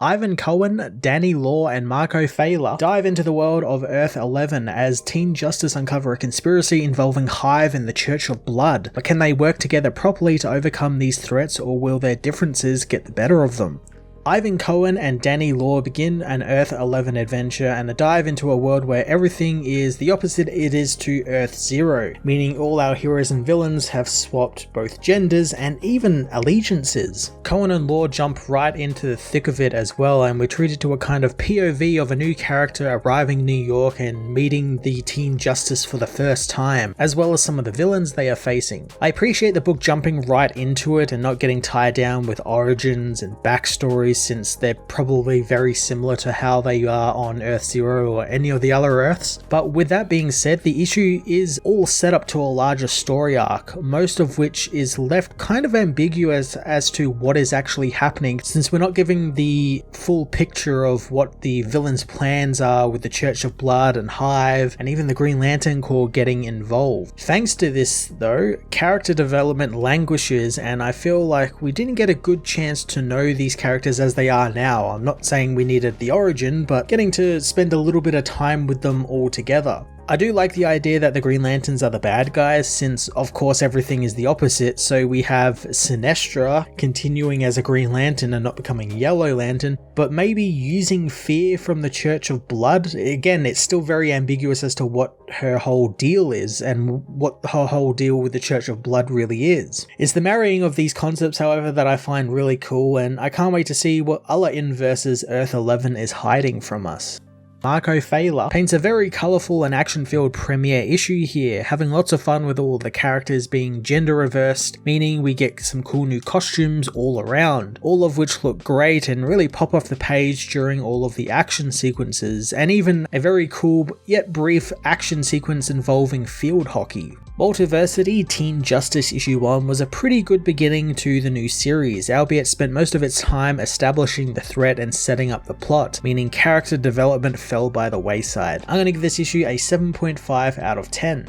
Ivan Cohen, Danny Law, and Marco Failer dive into the world of Earth-11 as Teen Justice uncover a conspiracy involving H.I.V.E and the Church of Blood. But can they work together properly to overcome these threats, or will their differences get the better of them? Ivan Cohen and Danny Law begin an Earth-11 adventure and a dive into a world where everything is the opposite it is to Earth-0, meaning all our heroes and villains have swapped both genders and even allegiances. Cohen and Law jump right into the thick of it as well, and we're treated to a kind of POV of a new character arriving in New York and meeting the Teen Justice for the first time, as well as some of the villains they are facing. I appreciate the book jumping right into it and not getting tied down with origins and backstories, since they're probably very similar to how they are on Earth-0 or any of the other Earths. But with that being said, the issue is all set up to a larger story arc, most of which is left kind of ambiguous as to what is actually happening, since we're not giving the full picture of what the villains' plans are with the Church of Blood and H.I.V.E. and even the Green Lantern Corps getting involved. Thanks to this though, character development languishes, and I feel like we didn't get a good chance to know these characters as they are now. I'm not saying we needed the origin, but getting to spend a little bit of time with them all together. I do like the idea that the Green Lanterns are the bad guys, since of course everything is the opposite, so we have Sinestro continuing as a Green Lantern and not becoming Yellow Lantern, but maybe using fear from the Church of Blood. Again, it's still very ambiguous as to what her whole deal is and what her whole deal with the Church of Blood really is. It's the marrying of these concepts, however, that I find really cool, and I can't wait to see what other Inverses Earth-11 is hiding from us. Marco Failer paints a very colourful and action-filled premiere issue here, having lots of fun with all the characters being gender reversed, meaning we get some cool new costumes all around, all of which look great and really pop off the page during all of the action sequences, and even a very cool yet brief action sequence involving field hockey. Multiversity Teen Justice issue 1 was a pretty good beginning to the new series, albeit spent most of its time establishing the threat and setting up the plot, meaning character development fell by the wayside. I'm going to give this issue a 7.5 out of 10.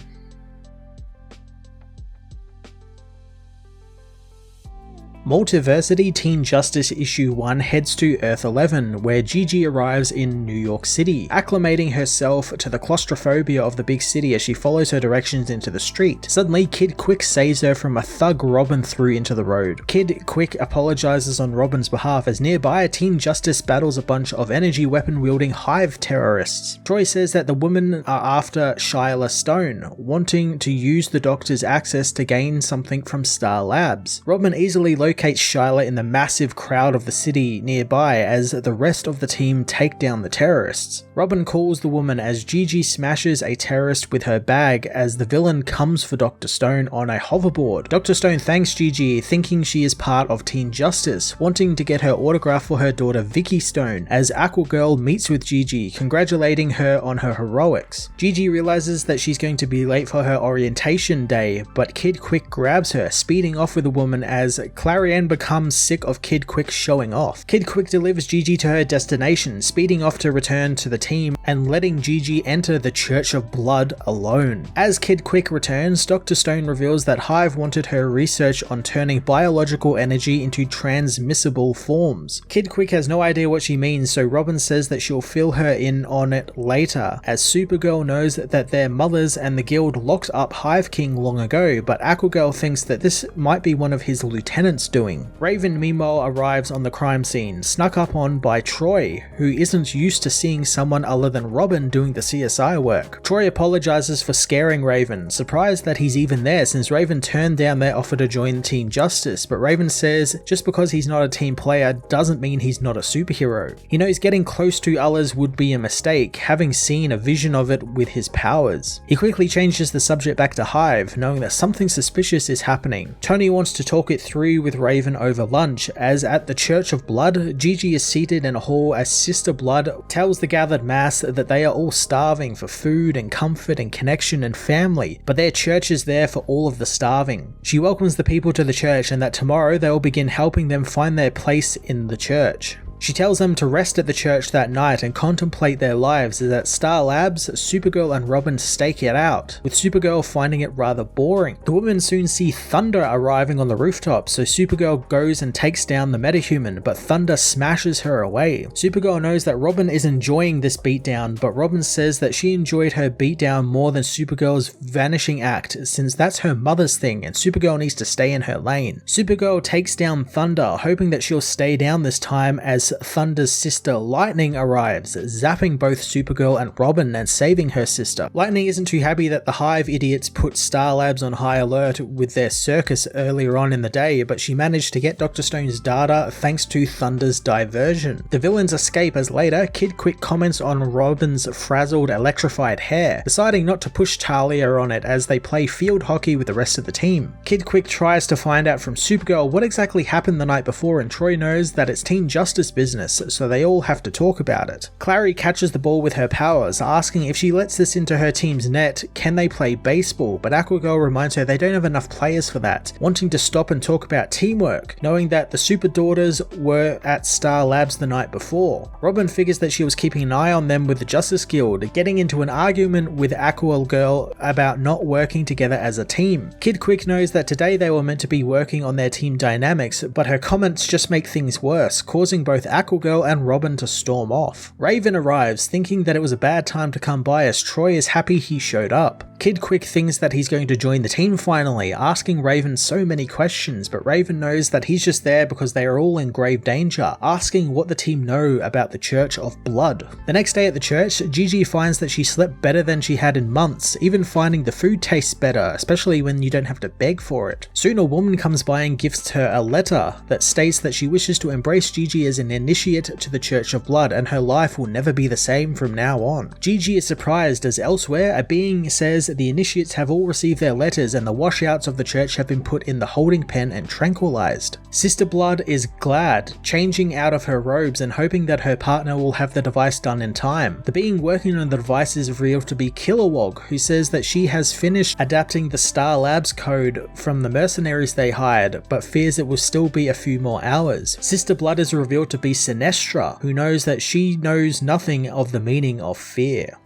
Multiversity Teen Justice issue 1 heads to Earth-11, where Gigi arrives in New York City, acclimating herself to the claustrophobia of the big city as she follows her directions into the street. Suddenly, Kid Quick saves her from a thug Robin threw into the road. Kid Quick apologizes on Robin's behalf as nearby Teen Justice battles a bunch of energy weapon-wielding H.I.V.E terrorists. Troy says that the women are after Shyla Stone, wanting to use the Doctor's access to gain something from Star Labs. Robin easily locates Shyla in the massive crowd of the city nearby as the rest of the team take down the terrorists. Robin calls the woman as Gigi smashes a terrorist with her bag as the villain comes for Dr. Stone on a hoverboard. Dr. Stone thanks Gigi, thinking she is part of Teen Justice, wanting to get her autograph for her daughter Vicky Stone, as Aquagirl meets with Gigi, congratulating her on her heroics. Gigi realizes that she's going to be late for her orientation day, but Kid Quick grabs her, speeding off with the woman as Clarion becomes sick of Kid Quick showing off. Kid Quick delivers Gigi to her destination, speeding off to return to the team and letting Gigi enter the Church of Blood alone. As Kid Quick returns, Dr. Stone reveals that H.I.V.E wanted her research on turning biological energy into transmissible forms. Kid Quick has no idea what she means, so Robin says that she'll fill her in on it later, as Supergirl knows that their mothers and the guild locked up H.I.V.E King long ago, but Aquagirl thinks that this might be one of his lieutenants doing. Raven meanwhile arrives on the crime scene, snuck up on by Troy, who isn't used to seeing someone other than Robin doing the CSI work. Troy apologizes for scaring Raven, surprised that he's even there since Raven turned down their offer to join Teen Justice, but Raven says just because he's not a team player doesn't mean he's not a superhero. He knows getting close to others would be a mistake, having seen a vision of it with his powers. He quickly changes the subject back to H.I.V.E, knowing that something suspicious is happening. Tony wants to talk it through with Raven over lunch, as at the Church of Blood, Gigi is seated in a hall as Sister Blood tells the gathered mass that they are all starving for food and comfort and connection and family, but their church is there for all of the starving. She welcomes the people to the church and that tomorrow they will begin helping them find their place in the church. She tells them to rest at the church that night and contemplate their lives as at Star Labs, Supergirl and Robin stake it out, with Supergirl finding it rather boring. The women soon see Thunder arriving on the rooftop, so Supergirl goes and takes down the metahuman, but Thunder smashes her away. Supergirl knows that Robin is enjoying this beatdown, but Robin says that she enjoyed her beatdown more than Supergirl's vanishing act, since that's her mother's thing and Supergirl needs to stay in her lane. Supergirl takes down Thunder, hoping that she'll stay down this time as Thunder's sister Lightning arrives, zapping both Supergirl and Robin and saving her sister. Lightning isn't too happy that the H.I.V.E idiots put Star Labs on high alert with their circus earlier on in the day, but she managed to get Dr. Stone's data thanks to Thunder's diversion. The villains escape as later, Kid Quick comments on Robin's frazzled electrified hair, deciding not to push Talia on it as they play field hockey with the rest of the team. Kid Quick tries to find out from Supergirl what exactly happened the night before, and Troy knows that it's Team Justice business, so they all have to talk about it. Clary catches the ball with her powers, asking if she lets this into her team's net, can they play baseball, but Aquagirl reminds her they don't have enough players for that, wanting to stop and talk about teamwork, knowing that the Super Daughters were at Star Labs the night before. Robin figures that she was keeping an eye on them with the Justice Guild, getting into an argument with Aquagirl about not working together as a team. Kid Quick knows that today they were meant to be working on their team dynamics, but her comments just make things worse, causing both Aquagirl and Robin to storm off. Raven arrives, thinking that it was a bad time to come by as Troy is happy he showed up. Kid Quick thinks that he's going to join the team finally, asking Raven so many questions, but Raven knows that he's just there because they are all in grave danger, asking what the team know about the Church of Blood. The next day at the church, Gigi finds that she slept better than she had in months, even finding the food tastes better, especially when you don't have to beg for it. Soon a woman comes by and gifts her a letter that states that she wishes to embrace Gigi as an initiate to the Church of Blood and her life will never be the same from now on. Gigi is surprised as elsewhere a being says the initiates have all received their letters and the washouts of the church have been put in the holding pen and tranquilized. Sister Blood is glad, changing out of her robes and hoping that her partner will have the device done in time. The being working on the device is revealed to be Kilowog, who says that she has finished adapting the Star Labs code from the mercenaries they hired, but fears it will still be a few more hours. Sister Blood is revealed to be Sinestra, who knows that she knows nothing of the meaning of fear.